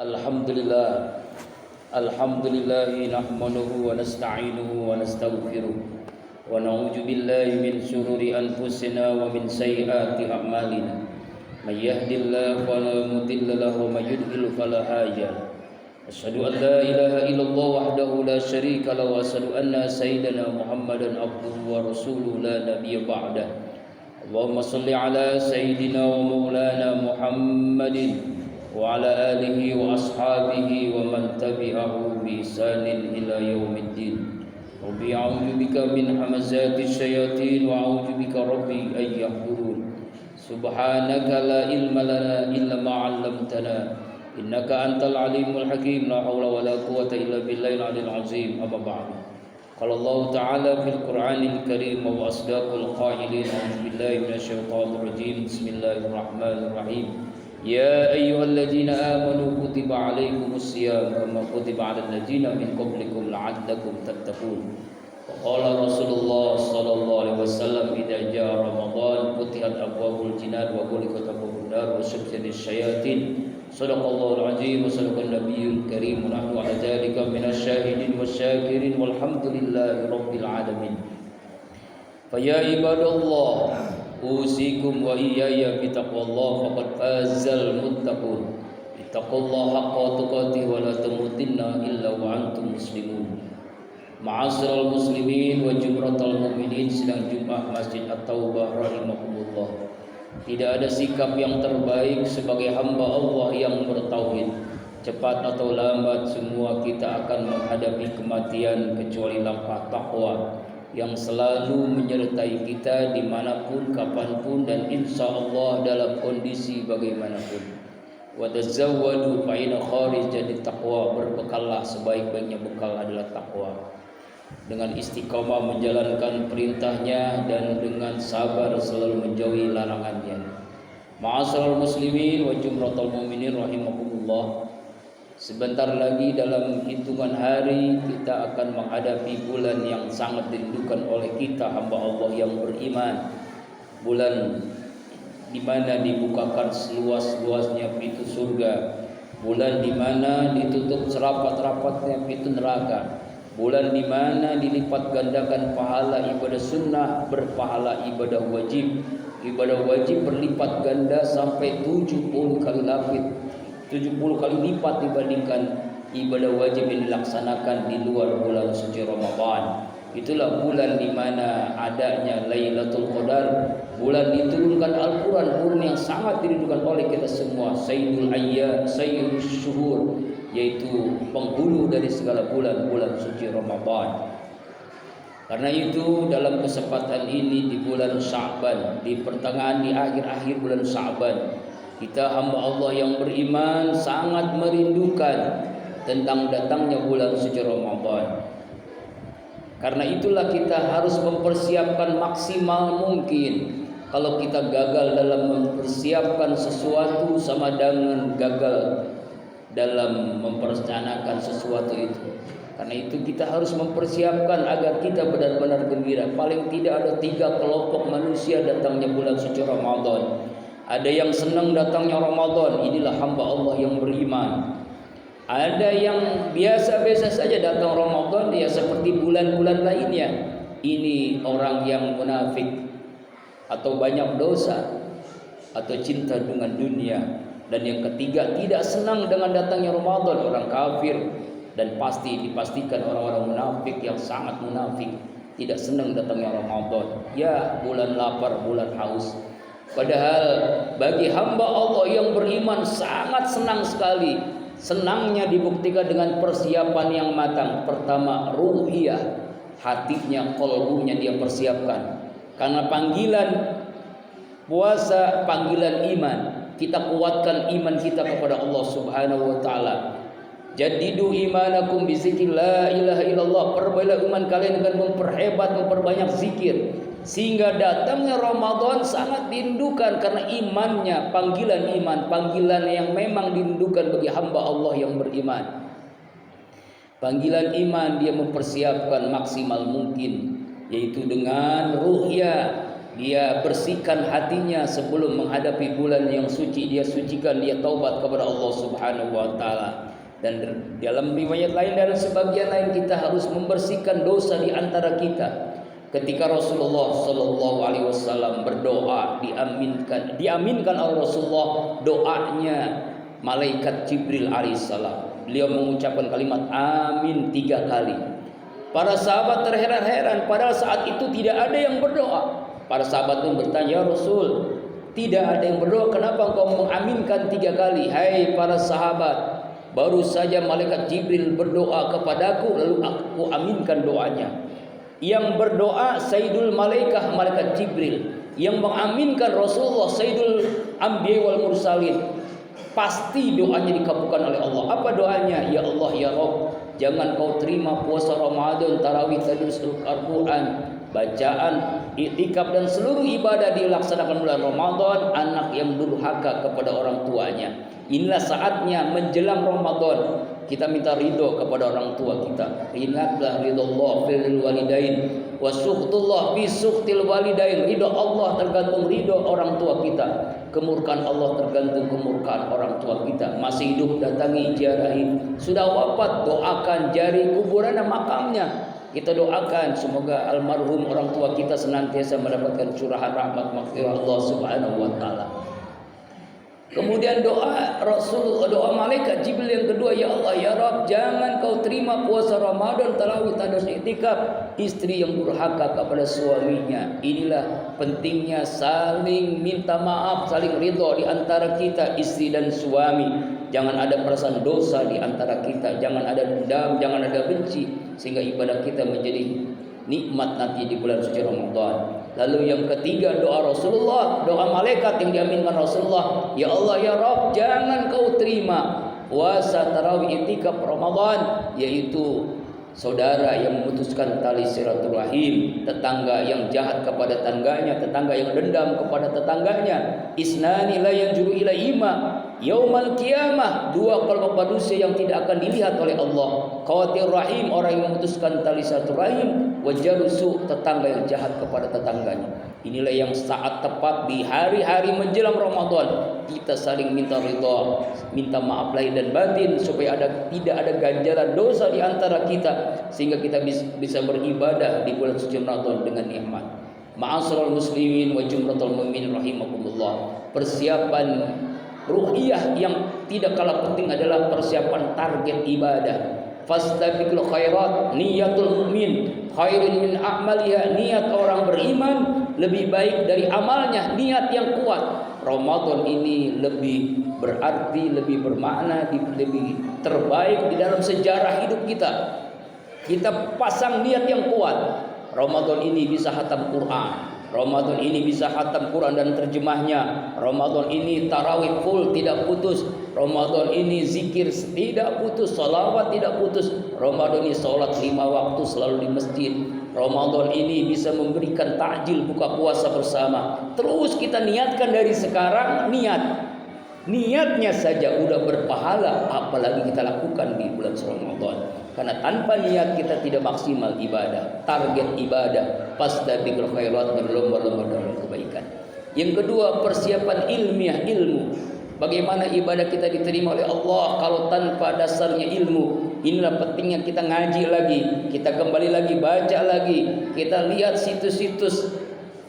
Alhamdulillah. Alhamdulillahi nahmaduhu wa nasta'inuhu wa nastaghfiruh wa na'udzu billahi min shururi anfusina wa min sayyiati a'malina. May yahdihillahu fala mudilla lahu wa may yudlil fala hadiya lahu. Asyhadu an la ilaha illallah wahdahu la syarika lahu wa asyhadu anna sayyidana Muhammadan abduhu wa rasuluhu la nabiyya ba'dah. Allahumma shalli ala sayyidina wa maulana Muhammadin wa ala alihi wa ashabihi wa man tabi'ahu bi ihsanin ila yaumiddin. Rabbi a'udzu bika min hamazati syayatin wa a'udzu bika rabbi an yahdurun. Subhanaka la ilma lana illa ma 'allamtana innaka antal alimul hakim. La haula wala quwwata illa billahil aliyyil azim. Amma ba'du. Qala Allah ta'ala fil Qur'anil Karim wa asdaqul qailin. A'udzu billahi minasyaitonir rajim. Bismillahirrahmanirrahim. Ya ayyuhalladzina amanu kutiba alaikumus syiyam kama kutiba alal ladzina min qablikum la'allakum tattaqun. Wa qala Rasulullah sallallahu alaihi wasallam idza jaa Ramadan futihat abwabul jinan wa ghuliqat abwabun nar wa subsidish syayatin. Shadaqallahul azim wa sadaqan nabiyyul karim. Wa nahnu ala dzalika minasyahidin wasyakirin walhamdulillahi rabbil alamin. Fa ya ibadallah usikum wa iyaya bitaqwallah faqad fazal muttaqun. Ittaqullaha haqqa tuqatih wa la tamutunna illa wa antum muslimun. Ma'asyiral muslimin wa jumratal mu'minin, sidang Jumat Masjid At-Taubah rahimakumullah. Tidak ada sikap yang terbaik sebagai hamba Allah yang bertauhid. Cepat atau lambat semua kita akan menghadapi kematian kecuali langkah takwa yang selalu menyertai kita dimanapun, kapanpun, dan insya Allah dalam kondisi bagaimanapun. Wa tazawwadu fa inna kharijat taqwa, berbekallah, sebaik-baiknya bekal adalah takwa. Dengan istiqamah menjalankan perintahnya dan dengan sabar selalu menjauhi larangannya. Ma'asyiral muslimin wa jumratal mu'minin rahimakumullah. Sebentar lagi dalam hitungan hari kita akan menghadapi bulan yang sangat dirindukan oleh kita hamba Allah yang beriman. Bulan di mana dibukakan seluas-luasnya pintu surga. Bulan di mana ditutup serapat-rapatnya pintu neraka. Bulan di mana dilipat gandakan pahala ibadah sunnah berpahala ibadah wajib. Ibadah wajib berlipat ganda sampai 70 kali lapis. 70 kali lipat dibandingkan ibadah wajib yang dilaksanakan di luar bulan suci Ramadan. Itulah bulan di mana adanya Lailatul Qadar. Bulan diturunkan Al-Quran, bulan yang sangat dirindukan oleh kita semua. Sayyidul Ayyam, Sayyidul Syuhur, yaitu penghulu dari segala bulan-bulan suci Ramadan. Karena itu dalam kesempatan ini di bulan Sya'ban, di pertengahan, di akhir-akhir bulan Sya'ban, kita hamba Allah yang beriman sangat merindukan tentang datangnya bulan suci Ramadan. Karena itulah kita harus mempersiapkan maksimal mungkin. Kalau kita gagal dalam mempersiapkan sesuatu sama dengan gagal dalam memperencanakan sesuatu itu. Karena itu kita harus mempersiapkan agar kita benar-benar gembira. Paling tidak ada 3 kelompok manusia datangnya bulan suci Ramadan. Ada yang senang datangnya Ramadan, inilah hamba Allah yang beriman. Ada yang biasa-biasa saja datang Ramadan, ya seperti bulan-bulan lainnya. Ini orang yang munafik atau banyak dosa atau cinta dengan dunia. Dan yang ketiga, tidak senang dengan datangnya Ramadan, orang kafir. Dan dipastikan orang-orang munafik yang sangat munafik tidak senang datangnya Ramadan. Ya, bulan lapar, bulan haus. Padahal bagi hamba Allah yang beriman sangat senang sekali. Senangnya dibuktikan dengan persiapan yang matang. Pertama, ruhiyah, hatinya, qalbunya dia persiapkan. Karena panggilan puasa, panggilan iman. Kita kuatkan iman kita kepada Allah Subhanahu wa taala. Jadidu imanakum bizikri la ilaha illallah. Perbaikilah iman kalian dengan memperhebat, memperbanyak zikir. Sehingga datangnya Ramadan sangat dirindukan karena imannya, panggilan iman, panggilan yang memang dirindukan bagi hamba Allah yang beriman. Panggilan iman dia mempersiapkan maksimal mungkin, yaitu dengan ruhya, dia bersihkan hatinya sebelum menghadapi bulan yang suci, dia sucikan, dia taubat kepada Allah Subhanahu wa taala. Dan dalam riwayat lain, dalam sebagian lain, kita harus membersihkan dosa di antara kita. Ketika Rasulullah sallallahu alaihi wasallam berdoa, diaminkan oleh Rasulullah doanya malaikat Jibril alaihissalam. Beliau mengucapkan kalimat amin 3 kali. Para sahabat terheran-heran, padahal saat itu tidak ada yang berdoa. Para sahabat pun bertanya, "Ya Rasul, tidak ada yang berdoa, kenapa engkau mengaminkan 3 kali?" "Hai para sahabat, baru saja malaikat Jibril berdoa kepadaku, lalu aku aminkan doanya." Yang berdoa Sayyidul Malaikah, malaikat Jibril. Yang mengaminkan Rasulullah Sayyidul Anbiya wal Mursalin. Pasti doanya dikabulkan oleh Allah. Apa doanya? "Ya Allah, ya Rabb, jangan kau terima puasa Ramadan, tarawih, tadris Al-Quran, bacaan, iktikaf dan seluruh ibadah dilaksanakan bulan Ramadan anak yang durhaka kepada orang tuanya." Inilah saatnya menjelang Ramadan kita minta ridho kepada orang tua kita. Ingatlah ridho Allah fil walidain wa sukhtullah fi sukhtil walidain. Ridho Allah tergantung ridho orang tua kita. Kemurkaan Allah tergantung kemurkaan orang tua kita. Masih hidup datangi, ziarahi. Sudah wafat doakan, jari kuburan dan makamnya. Kita doakan semoga almarhum orang tua kita senantiasa mendapatkan curahan rahmat maghfirah Allah Subhanahu wa taala. Kemudian doa Rasul, doa malaikat Jibril yang kedua, "Ya Allah, ya Rabb, jangan kau terima puasa Ramadan, tarawih, tadarus, iktikaf istri yang durhaka kepada suaminya." Inilah pentingnya saling minta maaf, saling ridho di antara kita istri dan suami. Jangan ada perasaan dosa di antara kita, jangan ada dendam, jangan ada benci, sehingga ibadah kita menjadi nikmat nanti di bulan suci Ramadan. Lalu yang ketiga doa Rasulullah, doa malaikat yang diaminkan Rasulullah, "Ya Allah, ya Rabb, jangan kau terima puasa tarawih iktikaf Ramadan," yaitu saudara yang memutuskan tali silaturahim, tetangga yang jahat kepada tetangganya, tetangga yang dendam kepada tetangganya. "Isnani la yanjuru ilaihima yaumal qiyamah," 2 kelompok manusia yang tidak akan dilihat oleh Allah. Qawatir rahim, orang yang memutuskan tali silaturahim, wajarusu, tetangga yang jahat kepada tetangganya. Inilah yang saat tepat di hari-hari menjelang Ramadan kita saling minta ridha, minta maaf lahir dan batin supaya tidak ada ganjaran dosa di antara kita, sehingga kita bisa beribadah di bulan suci Ramadan dengan nikmat. Ma'asyiral muslimin wa jumlatul mu'minin rahimakumullah. Persiapan ruhiyah yang tidak kalah penting adalah persiapan target ibadah. Fastabiqul khairat, niyatul mu'min khairun min a'maliha. Niat orang beriman lebih baik dari amalnya, niat yang kuat. Ramadan ini lebih berarti, lebih bermakna, lebih terbaik di dalam sejarah hidup kita. Kita pasang niat yang kuat. Ramadan ini bisa khatam Quran, Ramadan ini bisa khatam Quran dan terjemahnya. Ramadan ini tarawih full tidak putus. Ramadan ini zikir tidak putus, salawat tidak putus. Ramadan ini salat 5 waktu selalu di masjid. Ramadan ini bisa memberikan takjil buka puasa bersama. Terus kita niatkan dari sekarang, niatnya saja udah berpahala, apalagi kita lakukan di bulan Ramadan. Karena tanpa niat kita tidak maksimal ibadah. Target ibadah fastabiqul khairat, berlomba-lomba dalam kebaikan. Yang kedua, persiapan ilmiah, ilmu. Bagaimana ibadah kita diterima oleh Allah kalau tanpa dasarnya ilmu? Inilah pentingnya kita ngaji lagi, kita kembali lagi baca lagi, kita lihat situs-situs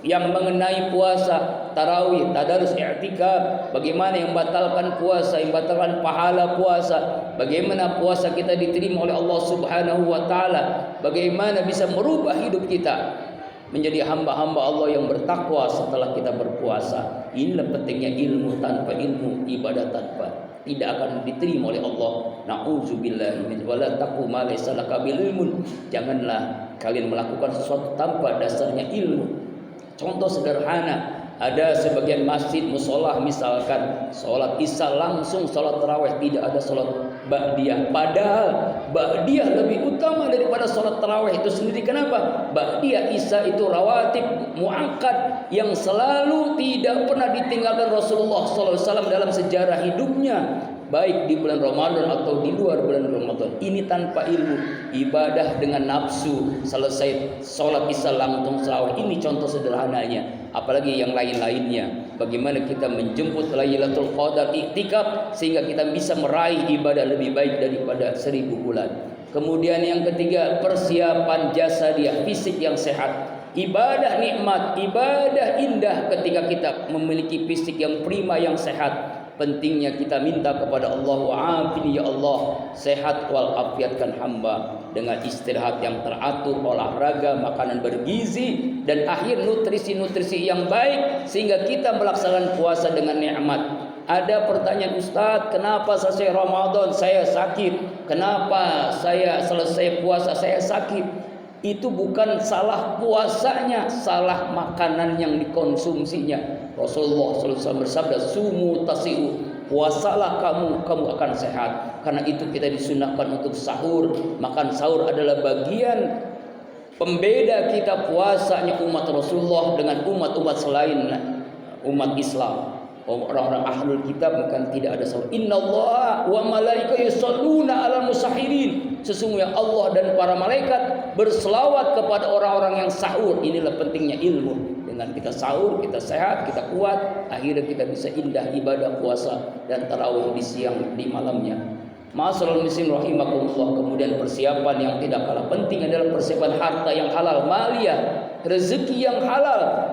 yang mengenai puasa, tarawih, tadarus, i'tikaf, bagaimana yang membatalkan puasa, yang membatalkan pahala puasa, bagaimana puasa kita diterima oleh Allah Subhanahu wa taala, bagaimana bisa merubah hidup kita menjadi hamba-hamba Allah yang bertakwa setelah kita berpuasa. Inilah pentingnya ilmu. Tanpa ilmu, ibadah tanpa tidak akan diterima oleh Allah. Nauzubillahi min wala taqu ma laysa laka bil ilmun. Janganlah kalian melakukan sesuatu tanpa dasarnya ilmu. Contoh sederhana, ada sebagian masjid musola misalkan sholat isya langsung sholat tarawih, tidak ada sholat ba'diyah. Padahal ba'diyah lebih utama daripada sholat tarawih itu sendiri. Kenapa? Ba'diyah isya itu rawatib muakkad yang selalu tidak pernah ditinggalkan Rasulullah SAW dalam sejarah hidupnya, baik di bulan Ramadan atau di luar bulan Ramadan. Ini tanpa ilmu, ibadah dengan nafsu, selesai sholat isya langsung tarawih. Ini contoh sederhananya. apalagi yang lain-lainnya. Bagaimana kita menjemput Lailatul Qadar, iktikaf, sehingga kita bisa meraih ibadah lebih baik daripada 1000 bulan. Kemudian yang ketiga, persiapan jasadiah, fisik yang sehat. Ibadah nikmat, ibadah indah ketika kita memiliki fisik yang prima, yang sehat. Pentingnya kita minta kepada Allah, wa'afini ya Allah, sehat walafiatkan hamba, dengan istirahat yang teratur, olahraga, makanan bergizi, dan akhir nutrisi-nutrisi yang baik, sehingga kita melaksanakan puasa dengan nikmat. Ada pertanyaan, Ustadz, kenapa selesai Ramadan saya sakit? Kenapa saya selesai puasa saya sakit? Itu bukan salah puasanya, salah makanan yang dikonsumsinya. Rasulullah SAW bersabda, sumu tasiu, puasalah kamu akan sehat. Karena itu kita disunahkan untuk sahur. Makan sahur adalah bagian pembeda kita puasanya umat Rasulullah dengan umat-umat selain umat Islam. Orang-orang ahlul kitab bukan tidak ada sahur. Innallaha wa malaikatahu yusholluna 'alal musahirin. Sesungguhnya Allah dan para malaikat berselawat kepada orang-orang yang sahur. Inilah pentingnya ilmu. Dengan kita sahur, kita sehat, kita kuat, akhirnya kita bisa indah ibadah puasa dan tarawih di siang, di malamnya. Ma'asyiral muslimin rahimakumullah. Kemudian persiapan yang tidak kalah penting adalah persiapan harta yang halal, maliyah, rezeki yang halal.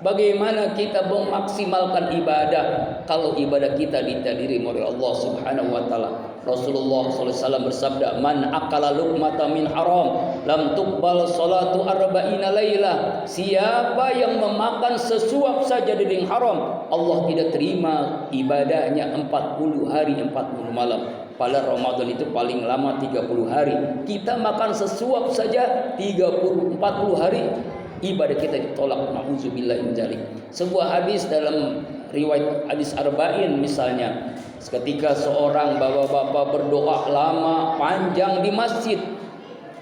Bagaimana kita memaksimalkan ibadah kalau ibadah kita diterima oleh Allah Subhanahu wa taala. Rasulullah SAW bersabda, "Man akala luqmata min haram, lam tuqbal salatu arba'ina lailah." Siapa yang memakan sesuap saja dari yang haram, Allah tidak terima ibadahnya 40 hari 40 malam. Pada Ramadan itu paling lama 30 hari. Kita makan sesuap saja 40 hari, ibadah kita ditolak. Nauzubillah min dzalik. Sebuah hadis dalam riwayat hadis Arba'in misalnya, ketika seorang bapak-bapak berdoa lama panjang di masjid,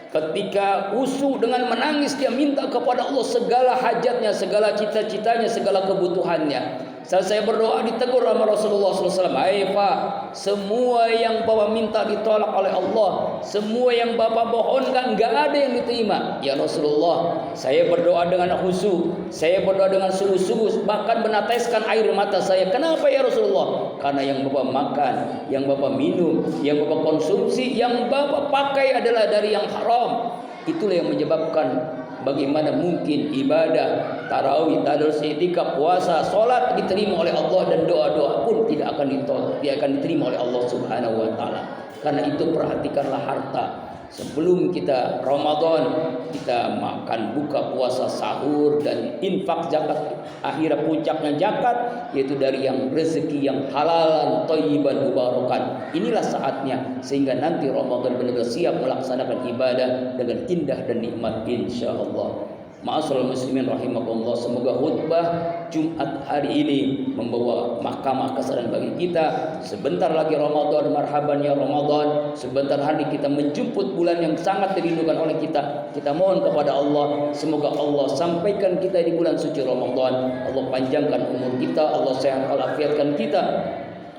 ketika khusyuk dengan menangis dia minta kepada Allah segala hajatnya, segala cita-citanya, segala kebutuhannya. Saat saya berdoa ditegur sama Rasulullah SAW, "Hai Pak, semua yang Bapak minta ditolak oleh Allah, semua yang Bapak mohonkan nggak ada yang diterima." Ya Rasulullah, saya berdoa dengan khusyuk, saya berdoa dengan sungguh-sungguh, bahkan meneteskan air mata saya. Kenapa ya Rasulullah? Karena yang Bapak makan, yang Bapak minum, yang Bapak konsumsi, yang Bapak pakai adalah dari yang haram. Itulah yang menyebabkan bagaimana mungkin ibadah tarawih, tadarus, i'tikaf, puasa, salat diterima oleh Allah, dan doa-doa pun tidak akan ditolak, tidak akan diterima oleh Allah Subhanahu wa taala. Karena itu perhatikanlah harta. Sebelum kita Ramadan, kita makan, buka puasa, sahur, dan infak zakat. Akhirnya puncaknya zakat, yaitu dari yang rezeki yang halalan, thayyiban, mubarakan. Inilah saatnya, sehingga nanti Ramadan benar-benar siap melaksanakan ibadah dengan indah dan nikmat insyaallah. Ma'asyiral muslimin rahimakumullah, semoga khutbah Jumat hari ini membawa mahkamah kesadaran bagi kita. Sebentar lagi Ramadan, marhaban ya Ramadan. Sebentar lagi kita menjemput bulan yang sangat dirindukan oleh kita. Kita mohon kepada Allah, semoga Allah sampaikan kita di bulan suci Ramadan. Allah panjangkan umur kita, Allah sehat walafiatkan kita,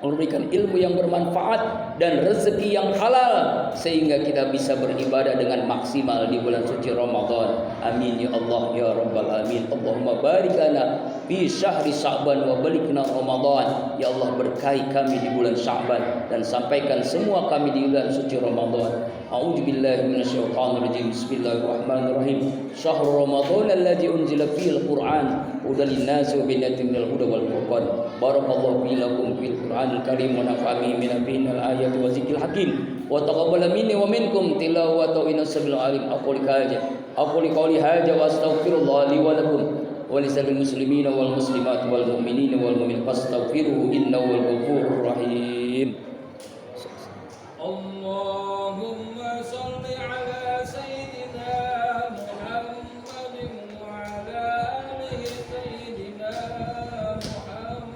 memberikan ilmu yang bermanfaat dan rezeki yang halal, sehingga kita bisa beribadah dengan maksimal di bulan suci Ramadan. Amin ya Allah ya rabbal alamin. Allahumma barik lana fi syahri Sya'ban wa balighna Ramadan. Ya Allah, berkahi kami di bulan Sya'ban dan sampaikan semua kami di bulan suci Ramadan. A'udzubillahi minasyaitonir rajim. Bismillahirrahmanirrahim. Syahrul Ramadan alladzi unzila fihil Qur'an hudan lin-nasi wa bayyinatin minal huda wal furqan. Barakallahu fi lakum fil Qur'anil karim wa nafa'ani minal ayati wa zikril hakim wa taqabbala minni wa minkum tilawata innasabil alim. Aqulu qawli hadza wa astaghfirullah li wa lakum wa lisal muslimina wal muslimat wal mu'minina wal mu'minat fastaghfiruhu innahu wal ghafurur rahim. Allahumma shalli ala sayyidina Muhammadin wa ala ali sayyidina Muhammad.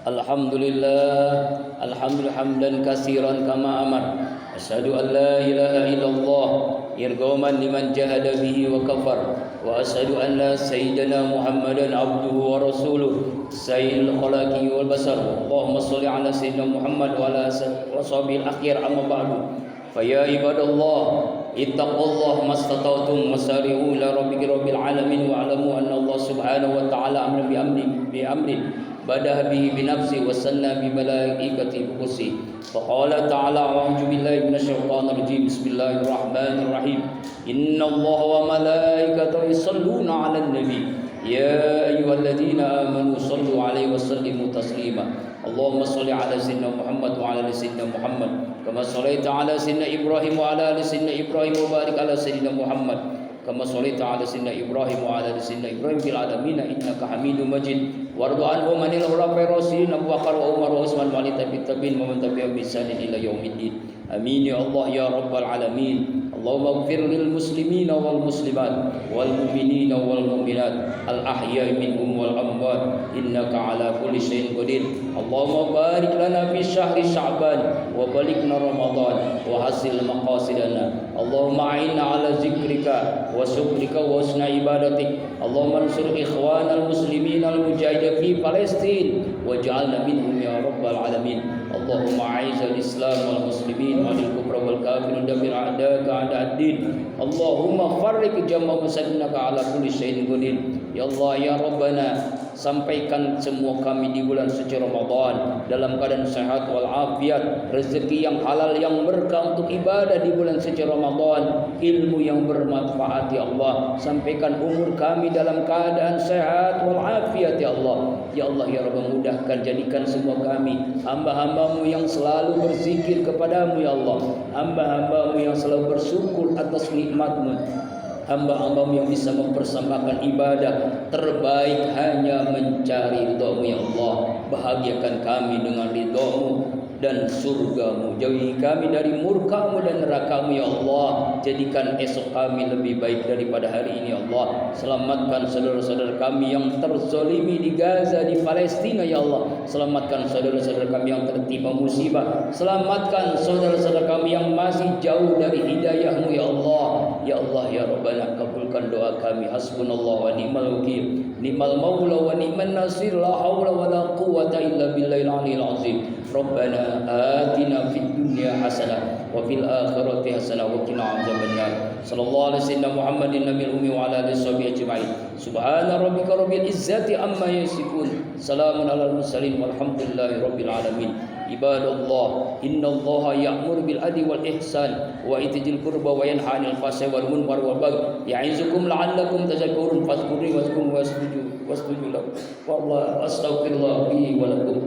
Alhamdulillah, alhamdulillah hamdan katsiran kama amar. Asyhadu an la ilaha illallah irghaman liman jahada bihi wa kafar. Wa asyhadu anna sayyidina Muhammadan abduhu wa rasuluh sayyidul khalaqi wal basar. Allahumma shalli ala sayyidina Muhammad wa ala washabil akhir amma ba'du. فيا عباد الله اتقوا الله ما استطعتم وسارعوا إلى رب العالمين واعلموا أن الله سبحانه وتعالى أمر بأمر بدأ به بنفسه وسنى بملائكته بقدسه فقال تعالى أعوذ بالله من الشيطان الرجيم بسم الله الرحمن الرحيم إن الله وملائكته يصلون على النبي يا أيها الذين آمنوا صلوا عليه وسلموا تسليما اللهم صل على سيدنا محمد وعلى آل سيدنا محمد كما صليت على سيدنا إبراهيم وعلى آل سيدنا إبراهيم وبارك على سيدنا محمد كما صليت على سيدنا إبراهيم وعلى آل سيدنا إبراهيم في العالمين إنك حميد مجيد وارض عنهم عن الخلفاء الراشدين أبو بكر وعمر وعثمان وعلي التابعين ومن تبعهم بإحسان إلى يوم الدين آمين يا الله يا رب العالمين اللهم اغفر للمسلمين والمسلمات والمؤمنين والمؤمنات الأحياء منهم والأموات إنك على كل شيء قدير اللهم بارك لنا في شهر شعبان وبلغنا رمضان وحسن مقاصدنا اللهم أعنا على ذكرك وشكرك وحسن عبادتك اللهم انصر إخوان المسلمين المجاهدين في فلسطين واجعلنا منهم يا رب العالمين اللهم أعز الإسلام والمسلمين والكفر والكافرين ودمر أعداءك أعداء الدين اللهم فرق جمع مسلمين على كل شيء قدير ya Allah ya Rabbana sampaikan semua kami di bulan suci Ramadan dalam keadaan sehat walafiat, rezeki yang halal yang berkah untuk ibadah di bulan suci Ramadan, ilmu yang bermanfaat ya Allah. Sampaikan umur kami dalam keadaan sehat walafiat ya Allah. Ya Allah ya Rabb, mudahkan, jadikan semua kami hamba-hambamu yang selalu berzikir kepadamu ya Allah, hamba-hambamu yang selalu bersyukur atas nikmatmu, hamba-hambamu yang bisa mempersembahkan ibadah terbaik hanya mencari ridhamu ya Allah. Bahagiakan kami dengan ridhamu dan surgamu, jauhi kami dari murkamu dan nerakamu ya Allah. Jadikan esok kami lebih baik daripada hari ini ya Allah. Selamatkan saudara-saudara kami yang terzalimi di Gaza, di Palestina ya Allah. Selamatkan saudara-saudara kami yang tertimpa musibah. Selamatkan saudara-saudara kami yang masih jauh dari hidayahmu ya Allah. Ya Allah ya Rabbana, kabulkan doa kami. Hasbunallah wa ni'mal wakil, ni'mal maula wa ni'man nasir, la haula wa la quwwata illa billahil aliyil azim. Rabbana آتنا في الدنيا حسنة وفي الآخرة حسنة وقنا عذاب النار. صلى الله على سيدنا محمد النبي الأمي وعلى آله وصحبه أجمعين. سبحان ربك رب العزة عما يصفون، سلام على المرسلين والحمد لله رب العالمين. عباد الله إن الله يأمر بالعدل والإحسان وإيتاء ذي القربى وينهى عن الفحشاء والمنكر والبغي يعظكم لعلكم تذكرون فاذكروني واذكروا واسجدوا له والله أستغفر الله لي ولكم.